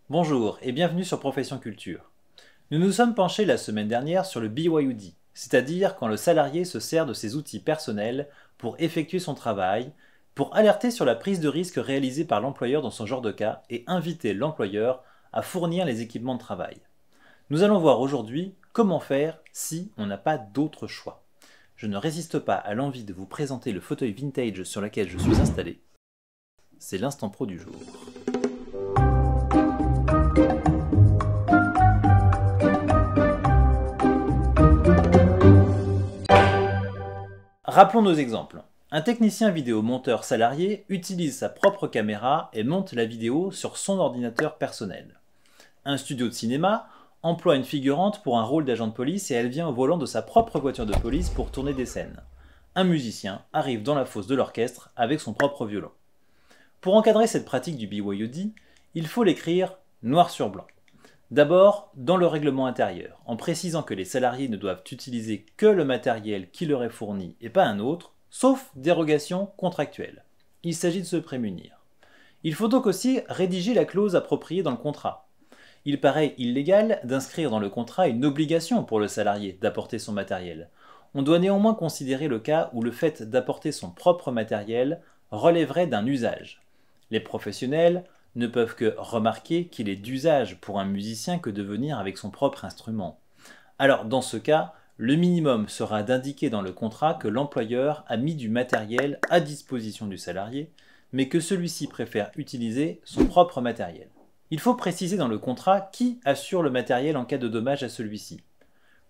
Bonjour et bienvenue sur Profession Culture. Nous nous sommes penchés la semaine dernière sur le BYOD, c'est-à-dire quand le salarié se sert de ses outils personnels pour effectuer son travail, pour alerter sur la prise de risque réalisée par l'employeur dans ce genre de cas et inviter l'employeur à fournir les équipements de travail. Nous allons voir aujourd'hui comment faire si on n'a pas d'autre choix. Je ne résiste pas à l'envie de vous présenter le fauteuil vintage sur lequel je suis installé. C'est l'instant pro du jour. Rappelons nos exemples. Un technicien vidéo monteur salarié utilise sa propre caméra et monte la vidéo sur son ordinateur personnel. Un studio de cinéma emploie une figurante pour un rôle d'agent de police et elle vient au volant de sa propre voiture de police pour tourner des scènes. Un musicien arrive dans la fosse de l'orchestre avec son propre violon. Pour encadrer cette pratique du BYOD, il faut l'écrire noir sur blanc. D'abord, dans le règlement intérieur, en précisant que les salariés ne doivent utiliser que le matériel qui leur est fourni et pas un autre, sauf dérogation contractuelle. Il s'agit de se prémunir. Il faut donc aussi rédiger la clause appropriée dans le contrat. Il paraît illégal d'inscrire dans le contrat une obligation pour le salarié d'apporter son matériel. On doit néanmoins considérer le cas où le fait d'apporter son propre matériel relèverait d'un usage. Les professionnels ne peuvent que remarquer qu'il est d'usage pour un musicien que de venir avec son propre instrument. Alors dans ce cas, le minimum sera d'indiquer dans le contrat que l'employeur a mis du matériel à disposition du salarié, mais que celui-ci préfère utiliser son propre matériel. Il faut préciser dans le contrat qui assure le matériel en cas de dommage à celui-ci.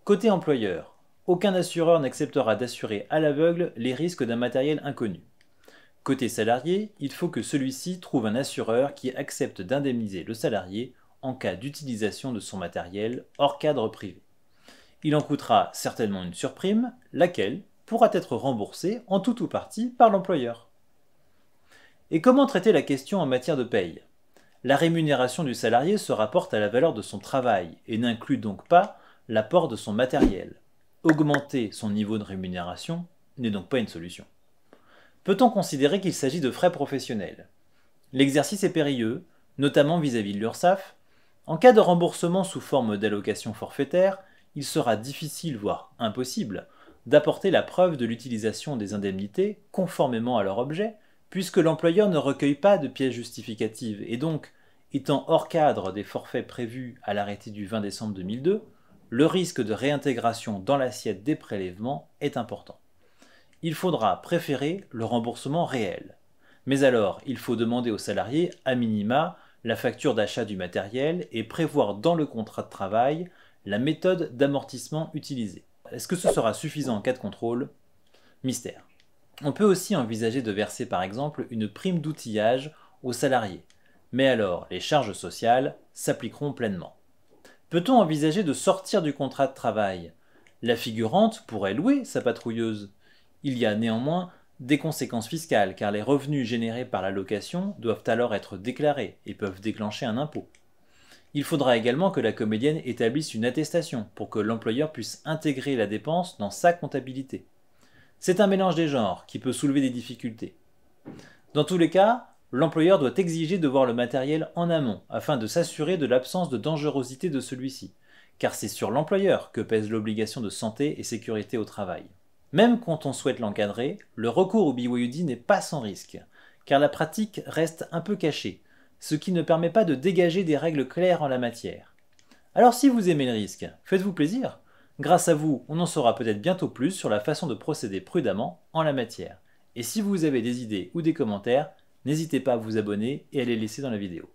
Côté employeur, aucun assureur n'acceptera d'assurer à l'aveugle les risques d'un matériel inconnu. Côté salarié, il faut que celui-ci trouve un assureur qui accepte d'indemniser le salarié en cas d'utilisation de son matériel hors cadre privé. Il en coûtera certainement une surprime, laquelle pourra être remboursée en tout ou partie par l'employeur. Et comment traiter la question en matière de paye ? La rémunération du salarié se rapporte à la valeur de son travail et n'inclut donc pas l'apport de son matériel. Augmenter son niveau de rémunération n'est donc pas une solution. Peut-on considérer qu'il s'agit de frais professionnels ? L'exercice est périlleux, notamment vis-à-vis de l'URSSAF. En cas de remboursement sous forme d'allocation forfaitaire, il sera difficile, voire impossible, d'apporter la preuve de l'utilisation des indemnités conformément à leur objet, puisque l'employeur ne recueille pas de pièces justificatives et donc, étant hors cadre des forfaits prévus à l'arrêté du 20 décembre 2002, le risque de réintégration dans l'assiette des prélèvements est important. Il faudra préférer le remboursement réel. Mais alors, il faut demander au salarié, à minima, la facture d'achat du matériel et prévoir dans le contrat de travail la méthode d'amortissement utilisée. Est-ce que ce sera suffisant en cas de contrôle ? Mystère. On peut aussi envisager de verser par exemple une prime d'outillage aux salariés. Mais alors, les charges sociales s'appliqueront pleinement. Peut-on envisager de sortir du contrat de travail ? La figurante pourrait louer sa patrouilleuse. Il y a néanmoins des conséquences fiscales car les revenus générés par la location doivent alors être déclarés et peuvent déclencher un impôt. Il faudra également que la comédienne établisse une attestation pour que l'employeur puisse intégrer la dépense dans sa comptabilité. C'est un mélange des genres qui peut soulever des difficultés. Dans tous les cas, l'employeur doit exiger de voir le matériel en amont afin de s'assurer de l'absence de dangerosité de celui-ci, car c'est sur l'employeur que pèse l'obligation de santé et sécurité au travail. Même quand on souhaite l'encadrer, le recours au BYOD n'est pas sans risque, car la pratique reste un peu cachée, ce qui ne permet pas de dégager des règles claires en la matière. Alors si vous aimez le risque, faites-vous plaisir. Grâce à vous, on en saura peut-être bientôt plus sur la façon de procéder prudemment en la matière. Et si vous avez des idées ou des commentaires, n'hésitez pas à vous abonner et à les laisser dans la vidéo.